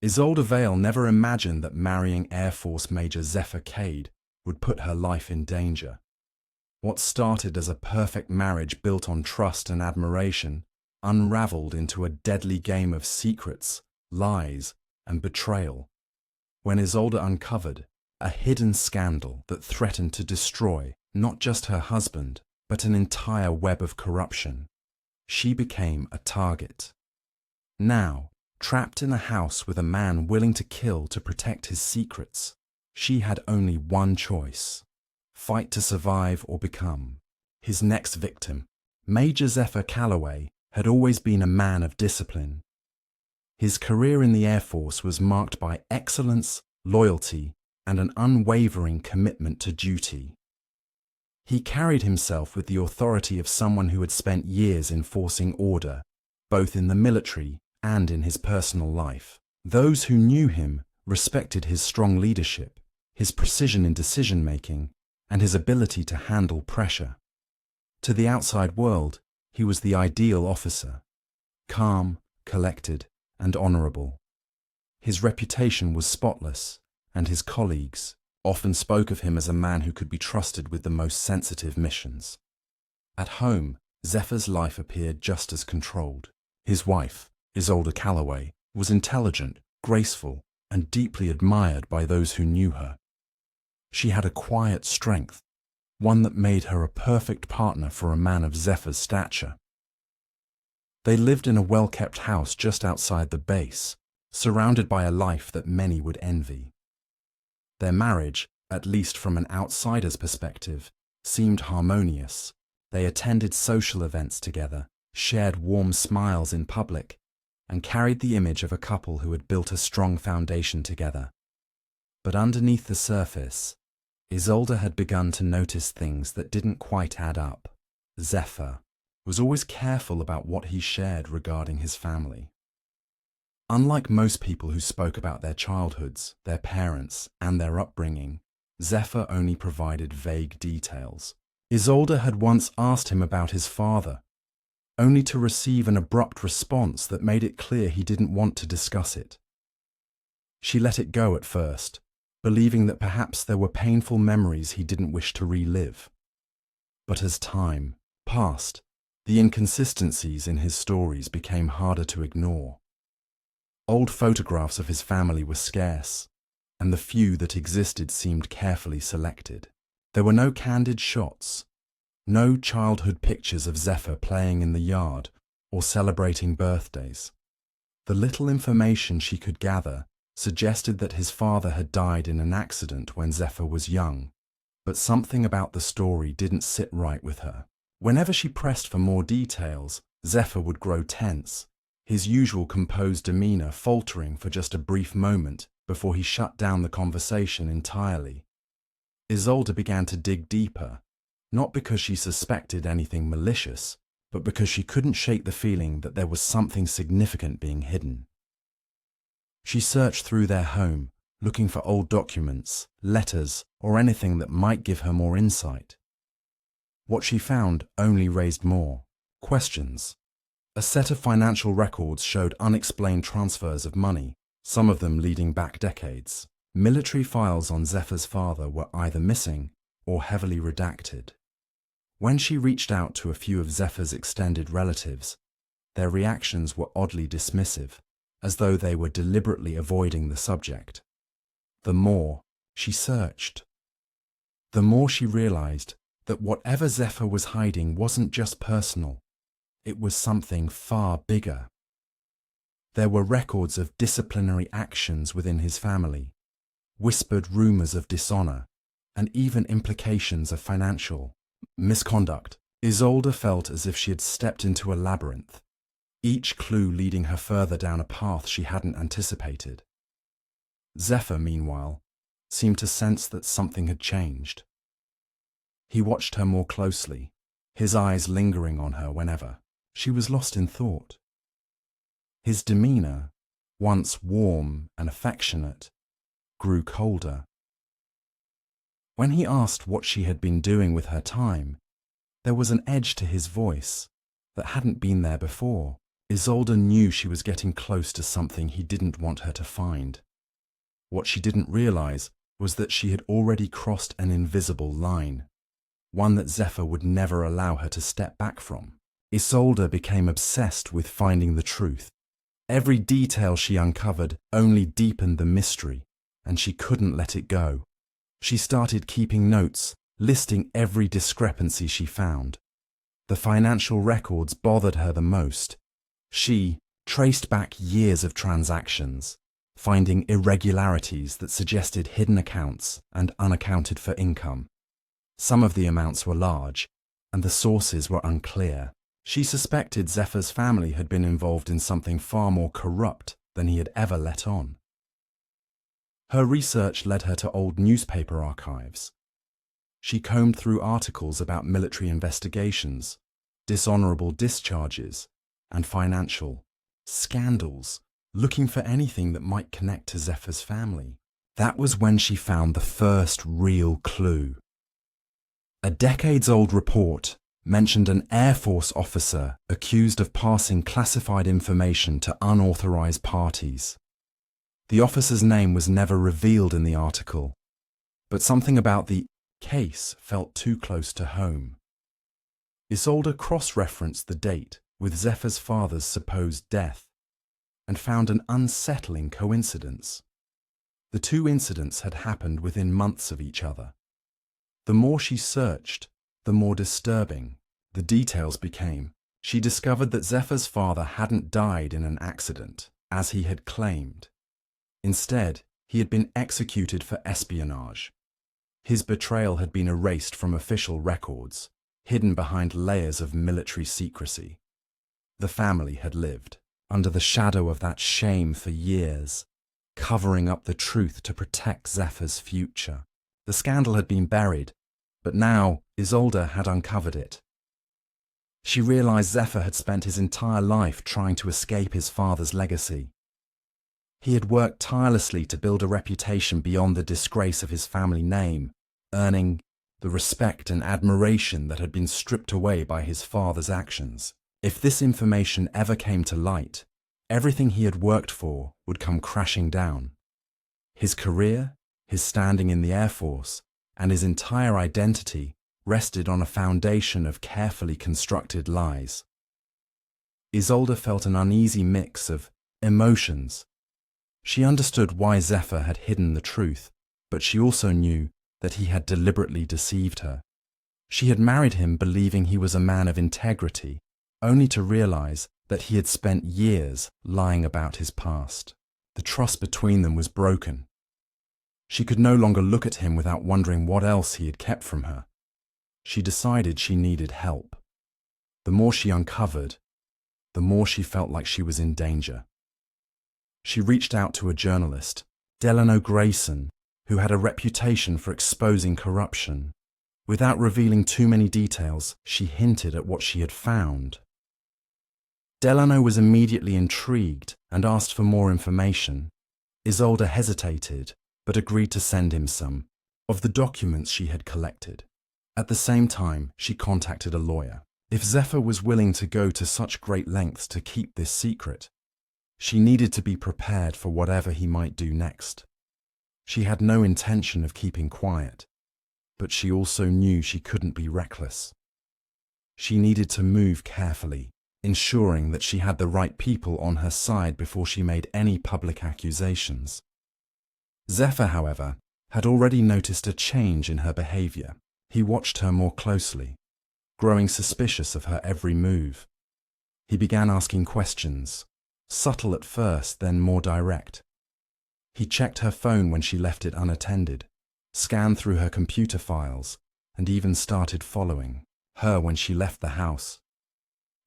Isolde Vale never imagined that marrying Air Force Major Zephyr Cade would put her life in danger. What started as a perfect marriage built on trust and admiration unraveled into a deadly game of secrets, lies, and betrayal. When Isolde uncovered a hidden scandal that threatened to destroy not just her husband, but an entire web of corruption, she became a target. Now, trapped in a house with a man willing to kill to protect his secrets, she had only one choice: fight to survive or become his next victim. Major Zephyr Calloway had always been a man of discipline. His career in the Air Force was marked by excellence, loyalty, and an unwavering commitment to duty. He carried himself with the authority of someone who had spent years enforcing order, both in the military and in his personal life. Those who knew him respected his strong leadership, his precision in decision-making, and his ability to handle pressure. To the outside world, he was the ideal officer: calm, collected, and honorable. His reputation was spotless, and his colleagues often spoke of him as a man who could be trusted with the most sensitive missions. At home, Zephyr's life appeared just as controlled. His wife, Isolde Calloway, was intelligent, graceful, and deeply admired by those who knew her. She had a quiet strength, one that made her a perfect partner for a man of Zephyr's stature. They lived in a well-kept house just outside the base, surrounded by a life that many would envy. Their marriage, at least from an outsider's perspective, seemed harmonious. They attended social events together, shared warm smiles in public, and carried the image of a couple who had built a strong foundation together. But underneath the surface, Isolde had begun to notice things that didn't quite add up. Zephyr was always careful about what he shared regarding his family. Unlike most people who spoke about their childhoods, their parents, and their upbringing, Zephyr only provided vague details. Isolde had once asked him about his father, only to receive an abrupt response that made it clear he didn't want to discuss it. She let it go at first, believing that perhaps there were painful memories he didn't wish to relive. But as time passed, the inconsistencies in his stories became harder to ignore. Old photographs of his family were scarce, and the few that existed seemed carefully selected. There were no candid shots, no childhood pictures of Zephyr playing in the yard or celebrating birthdays. The little information she could gather suggested that his father had died in an accident when Zephyr was young, but something about the story didn't sit right with her. Whenever she pressed for more details, Zephyr would grow tense, his usual composed demeanor faltering for just a brief moment before he shut down the conversation entirely. Isolde began to dig deeper, not because she suspected anything malicious, but because she couldn't shake the feeling that there was something significant being hidden. She searched through their home, looking for old documents, letters, or anything that might give her more insight. What she found only raised more questions. A set of financial records showed unexplained transfers of money, some of them leading back decades. Military files on Zephyr's father were either missing or heavily redacted. When she reached out to a few of Zephyr's extended relatives, their reactions were oddly dismissive, as though they were deliberately avoiding the subject. The more she searched, the more she realized that whatever Zephyr was hiding wasn't just personal. It was something far bigger. There were records of disciplinary actions within his family, whispered rumors of dishonor, and even implications of financial misconduct. Isolde felt as if she had stepped into a labyrinth, each clue leading her further down a path she hadn't anticipated. Zephyr, meanwhile, seemed to sense that something had changed. He watched her more closely, his eyes lingering on her whenever she was lost in thought. His demeanor, once warm and affectionate, grew colder. When he asked what she had been doing with her time, there was an edge to his voice that hadn't been there before. Isolde knew she was getting close to something he didn't want her to find. What she didn't realize was that she had already crossed an invisible line, one that Zephyr would never allow her to step back from. Isolde became obsessed with finding the truth. Every detail she uncovered only deepened the mystery, and she couldn't let it go. She started keeping notes, listing every discrepancy she found. The financial records bothered her the most. She traced back years of transactions, finding irregularities that suggested hidden accounts and unaccounted for income. Some of the amounts were large, and the sources were unclear. She suspected Zephyr's family had been involved in something far more corrupt than he had ever let on. Her research led her to old newspaper archives. She combed through articles about military investigations, dishonorable discharges, and financial scandals, looking for anything that might connect to Zephyr's family. That was when she found the first real clue. A decades-old report mentioned an Air Force officer accused of passing classified information to unauthorized parties. The officer's name was never revealed in the article, but something about the case felt too close to home. Isolde cross-referenced the date with Zephyr's father's supposed death and found an unsettling coincidence. The two incidents had happened within months of each other. The more she searched, the more disturbing the details became. She discovered that Zephyr's father hadn't died in an accident, as he had claimed. Instead, he had been executed for espionage. His betrayal had been erased from official records, hidden behind layers of military secrecy. The family had lived under the shadow of that shame for years, covering up the truth to protect Zephyr's future. The scandal had been buried, but now Isolde had uncovered it. She realized Zephyr had spent his entire life trying to escape his father's legacy. He had worked tirelessly to build a reputation beyond the disgrace of his family name, earning the respect and admiration that had been stripped away by his father's actions. If this information ever came to light, everything he had worked for would come crashing down. His career, his standing in the Air Force, and his entire identity rested on a foundation of carefully constructed lies. Isolde felt an uneasy mix of emotions. She understood why Zephyr had hidden the truth, but she also knew that he had deliberately deceived her. She had married him believing he was a man of integrity, only to realize that he had spent years lying about his past. The trust between them was broken. She could no longer look at him without wondering what else he had kept from her. She decided she needed help. The more she uncovered, the more she felt like she was in danger. She reached out to a journalist, Delano Grayson, who had a reputation for exposing corruption. Without revealing too many details, she hinted at what she had found. Delano was immediately intrigued and asked for more information. Isolde hesitated, but agreed to send him some of the documents she had collected. At the same time, she contacted a lawyer. If Zephyr was willing to go to such great lengths to keep this secret, she needed to be prepared for whatever he might do next. She had no intention of keeping quiet, but she also knew she couldn't be reckless. She needed to move carefully, ensuring that she had the right people on her side before she made any public accusations. Zephyr, however, had already noticed a change in her behavior. He watched her more closely, growing suspicious of her every move. He began asking questions, subtle at first, then more direct. He checked her phone when she left it unattended, scanned through her computer files, and even started following her when she left the house.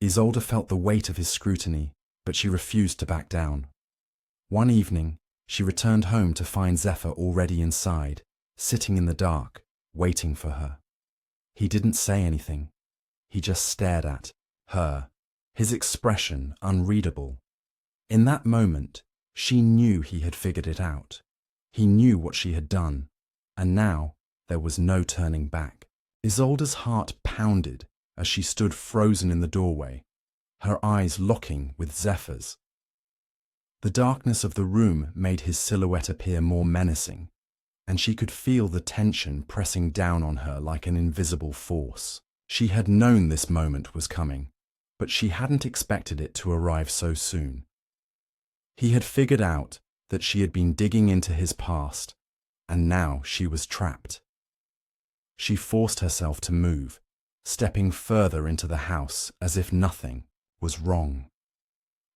Isolde felt the weight of his scrutiny, but she refused to back down. One evening, she returned home to find Zephyr already inside, sitting in the dark, waiting for her. He didn't say anything. He just stared at her, his expression unreadable. In that moment, she knew he had figured it out. He knew what she had done, and now there was no turning back. Isolde's heart pounded as she stood frozen in the doorway. her eyes locking with Zephyr's. The darkness of the room made his silhouette appear more menacing, and she could feel the tension pressing down on her like an invisible force. She had known this moment was coming, but she hadn't expected it to arrive so soon. He had figured out that she had been digging into his past, and now she was trapped. She forced herself to move, stepping further into the house as if nothing was wrong.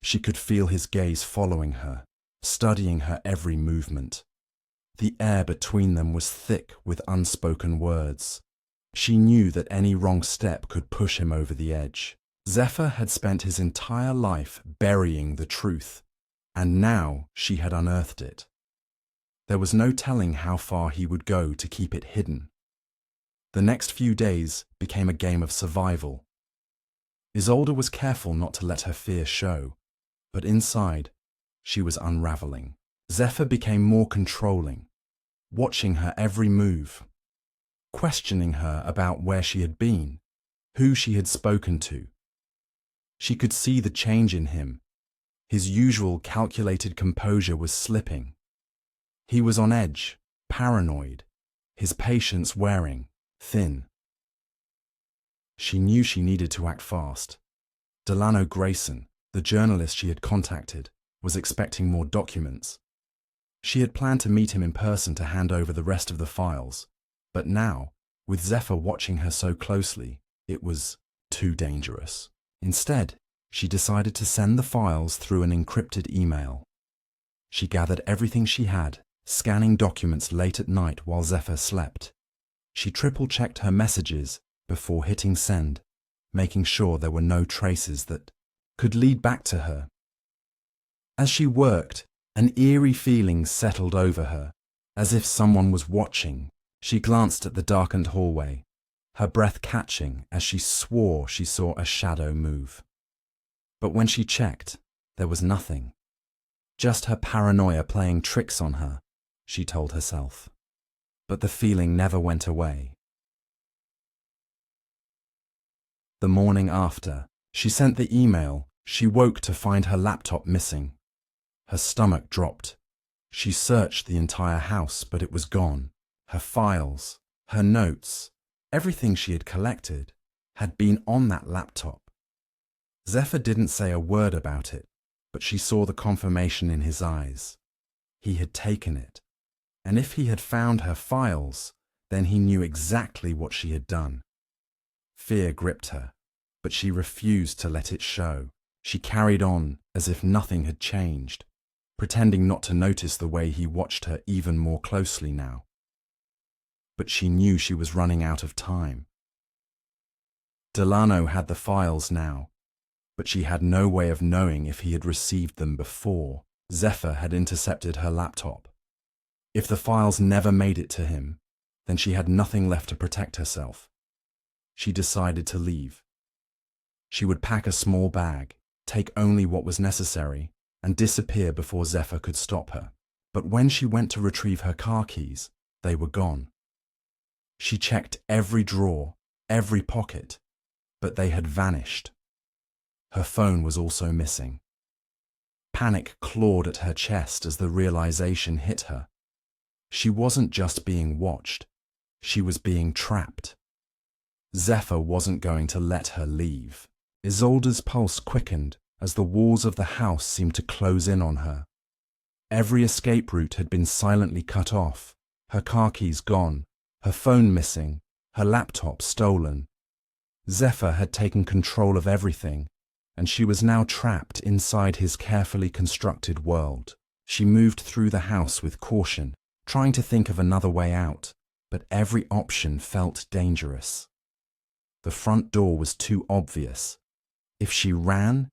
She could feel his gaze following her, studying her every movement. The air between them was thick with unspoken words. She knew that any wrong step could push him over the edge. Zephyr had spent his entire life burying the truth, and now she had unearthed it. There was no telling how far he would go to keep it hidden. The next few days became a game of survival. Isolde was careful not to let her fear show, but inside, she was unraveling. Zephyr became more controlling, watching her every move, questioning her about where she had been, who she had spoken to. She could see the change in him. His usual calculated composure was slipping. He was on edge, paranoid, his patience wearing thin. She knew she needed to act fast. Delano Grayson, the journalist she had contacted, was expecting more documents. She had planned to meet him in person to hand over the rest of the files, but now, with Zephyr watching her so closely, it was too dangerous. Instead, she decided to send the files through an encrypted email. She gathered everything she had, scanning documents late at night while Zephyr slept. She triple-checked her messages before hitting send, making sure there were no traces that could lead back to her. As she worked, an eerie feeling settled over her, as if someone was watching. She glanced at the darkened hallway, her breath catching as she swore she saw a shadow move. But when she checked, there was nothing. Just her paranoia playing tricks on her, she told herself. But the feeling never went away. The morning after she sent the email, she woke to find her laptop missing. Her stomach dropped. She searched the entire house, but it was gone. Her files, her notes, everything she had collected, had been on that laptop. Zephyr didn't say a word about it, but she saw the confirmation in his eyes. He had taken it, and if he had found her files, then he knew exactly what she had done. Fear gripped her, but she refused to let it show. She carried on as if nothing had changed, pretending not to notice the way he watched her even more closely now. But she knew she was running out of time. Delano had the files now, but she had no way of knowing if he had received them before Zephyr had intercepted her laptop. If the files never made it to him, then she had nothing left to protect herself. She decided to leave. She would pack a small bag, take only what was necessary, and disappear before Zephyr could stop her. But when she went to retrieve her car keys, they were gone. She checked every drawer, every pocket, but they had vanished. Her phone was also missing. Panic clawed at her chest as the realization hit her. She wasn't just being watched, she was being trapped. Zephyr wasn't going to let her leave. Isolde's pulse quickened as the walls of the house seemed to close in on her. Every escape route had been silently cut off, her car keys gone, her phone missing, her laptop stolen. Zephyr had taken control of everything, and she was now trapped inside his carefully constructed world. She moved through the house with caution, trying to think of another way out, but every option felt dangerous. The front door was too obvious. If she ran,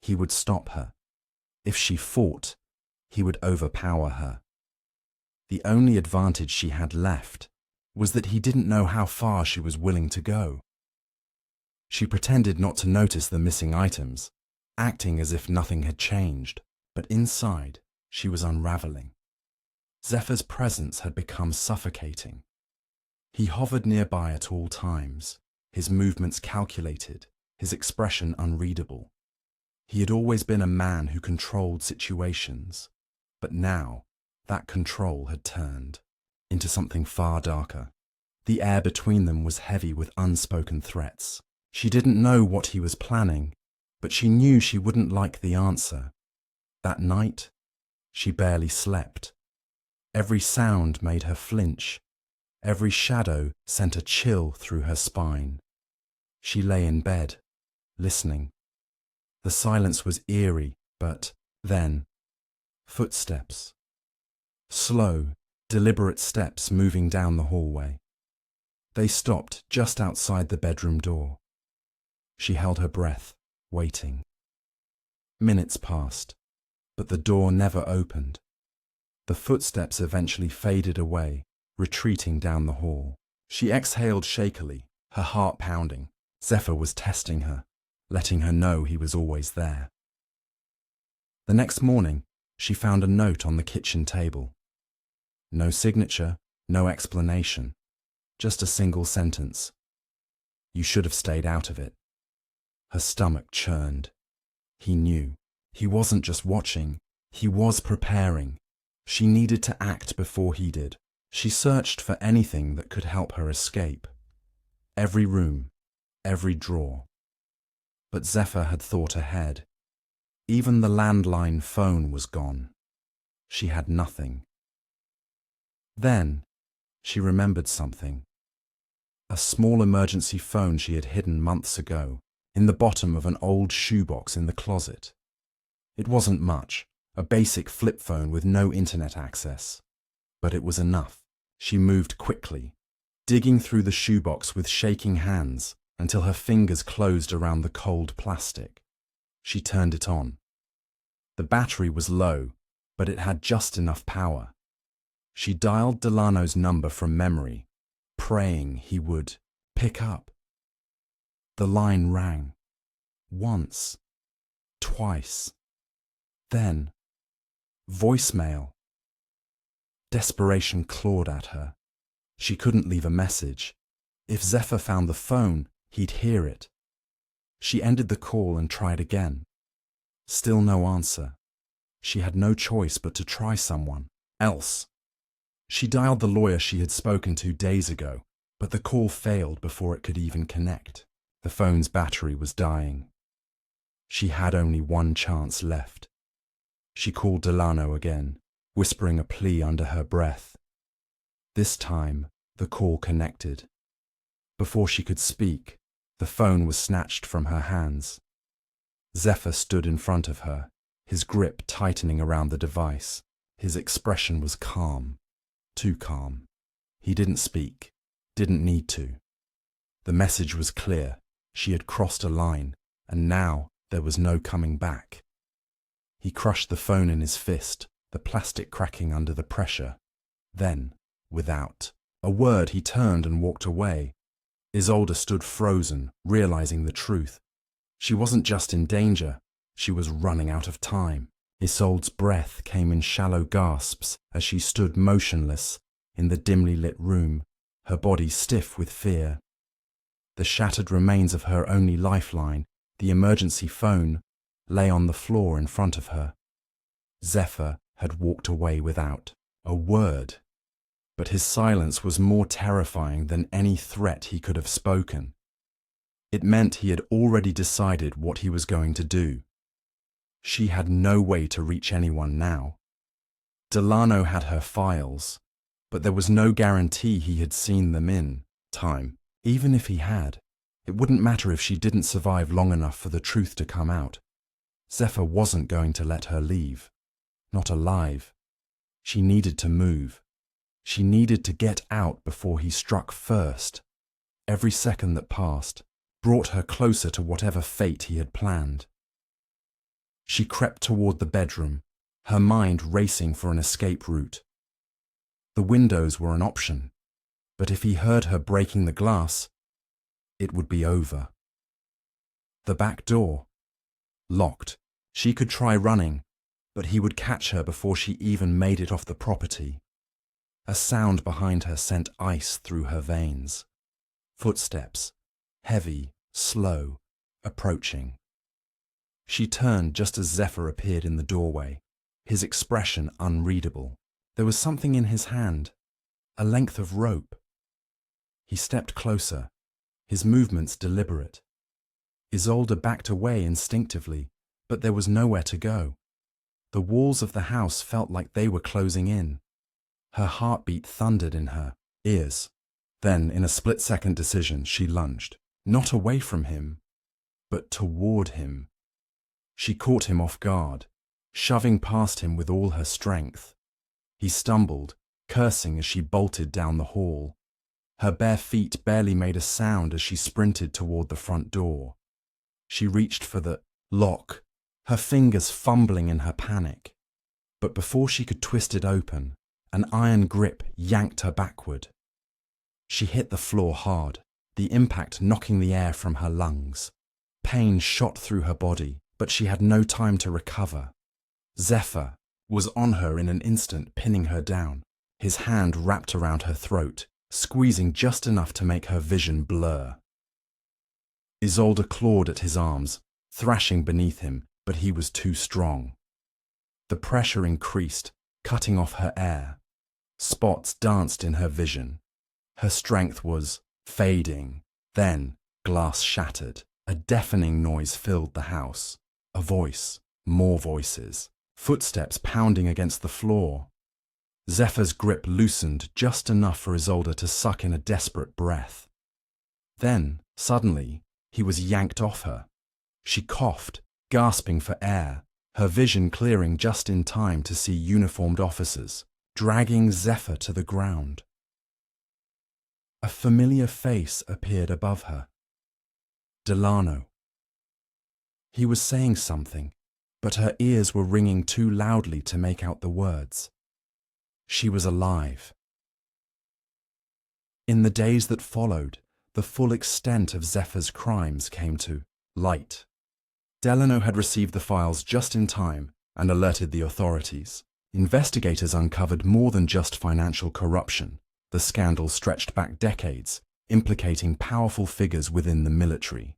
he would stop her. If she fought, he would overpower her. The only advantage she had left was that he didn't know how far she was willing to go. She pretended not to notice the missing items, acting as if nothing had changed, but inside she was unraveling. Zephyr's presence had become suffocating. He hovered nearby at all times, his movements calculated, his expression unreadable. He had always been a man who controlled situations, but now that control had turned into something far darker. The air between them was heavy with unspoken threats. She didn't know what he was planning, but she knew she wouldn't like the answer. That night, she barely slept. Every sound made her flinch. Every shadow sent a chill through her spine. She lay in bed, listening. The silence was eerie, but then, footsteps. Slow, deliberate steps moving down the hallway. They stopped just outside the bedroom door. She held her breath, waiting. Minutes passed, but the door never opened. The footsteps eventually faded away, retreating down the hall. She exhaled shakily, her heart pounding. Zephyr was testing her, letting her know he was always there. The next morning, she found a note on the kitchen table. No signature, no explanation, just a single sentence. You should have stayed out of it. Her stomach churned. He knew. He wasn't just watching, he was preparing. She needed to act before he did. She searched for anything that could help her escape. Every room, every drawer. But Zephyr had thought ahead. Even the landline phone was gone. She had nothing. Then, she remembered something. A small emergency phone she had hidden months ago, in the bottom of an old shoebox in the closet. It wasn't much, a basic flip phone with no internet access. But it was enough. She moved quickly, digging through the shoebox with shaking hands until her fingers closed around the cold plastic. She turned it on. The battery was low, but it had just enough power. She dialed Delano's number from memory, praying he would pick up. The line rang. Once. Twice. Then, voicemail. Desperation clawed at her. She couldn't leave a message. If Zephyr found the phone, he'd hear it. She ended the call and tried again. Still no answer. She had no choice but to try someone else. She dialed the lawyer she had spoken to days ago, but the call failed before it could even connect. The phone's battery was dying. She had only one chance left. She called Delano again, whispering a plea under her breath. This time, the call connected. Before she could speak, the phone was snatched from her hands. Zephyr stood in front of her, his grip tightening around the device. His expression was calm, too calm. He didn't speak, didn't need to. The message was clear. She had crossed a line, and now there was no coming back. He crushed the phone in his fist, the plastic cracking under the pressure. Then, without a word, he turned and walked away. Isolde stood frozen, realizing the truth. She wasn't just in danger, she was running out of time. Isolde's breath came in shallow gasps as she stood motionless in the dimly lit room, her body stiff with fear. The shattered remains of her only lifeline, the emergency phone, lay on the floor in front of her. Zephyr had walked away without a word, but his silence was more terrifying than any threat he could have spoken. It meant he had already decided what he was going to do. She had no way to reach anyone now. Delano had her files, but there was no guarantee he had seen them in time. Even if he had, it wouldn't matter if she didn't survive long enough for the truth to come out. Zephyr wasn't going to let her leave. Not alive. She needed to move. She needed to get out before he struck first. Every second that passed brought her closer to whatever fate he had planned. She crept toward the bedroom, her mind racing for an escape route. The windows were an option, but if he heard her breaking the glass, it would be over. The back door, locked. She could try running, but he would catch her before she even made it off the property. A sound behind her sent ice through her veins. Footsteps, heavy, slow, approaching. She turned just as Zephyr appeared in the doorway, his expression unreadable. There was something in his hand, a length of rope. He stepped closer, his movements deliberate. Isolde backed away instinctively, but there was nowhere to go. The walls of the house felt like they were closing in. Her heartbeat thundered in her ears. Then, in a split-second decision, she lunged, not away from him, but toward him. She caught him off guard, shoving past him with all her strength. He stumbled, cursing as she bolted down the hall. Her bare feet barely made a sound as she sprinted toward the front door. She reached for the lock, her fingers fumbling in her panic. But before she could twist it open, an iron grip yanked her backward. She hit the floor hard, the impact knocking the air from her lungs. Pain shot through her body, but she had no time to recover. Zephyr was on her in an instant, pinning her down, his hand wrapped around her throat, squeezing just enough to make her vision blur. Isolde clawed at his arms, thrashing beneath him, but he was too strong. The pressure increased, cutting off her air. Spots danced in her vision. Her strength was fading. Then, glass shattered. A deafening noise filled the house. A voice, more voices, footsteps pounding against the floor. Zephyr's grip loosened just enough for Isolde to suck in a desperate breath. Then, suddenly, he was yanked off her. She coughed, gasping for air, her vision clearing just in time to see uniformed officers, dragging Zephyr to the ground. A familiar face appeared above her. Delano. He was saying something, but her ears were ringing too loudly to make out the words. She was alive. In the days that followed, the full extent of Zephyr's crimes came to light. Delano had received the files just in time and alerted the authorities. Investigators uncovered more than just financial corruption. The scandal stretched back decades, implicating powerful figures within the military.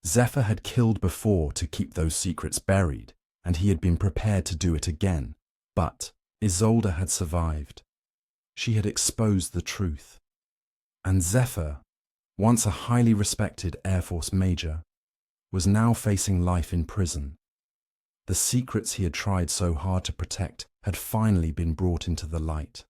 Zephyr had killed before to keep those secrets buried, and he had been prepared to do it again. But Isolde had survived. She had exposed the truth. And Zephyr, once a highly respected Air Force major, was now facing life in prison. The secrets he had tried so hard to protect had finally been brought into the light.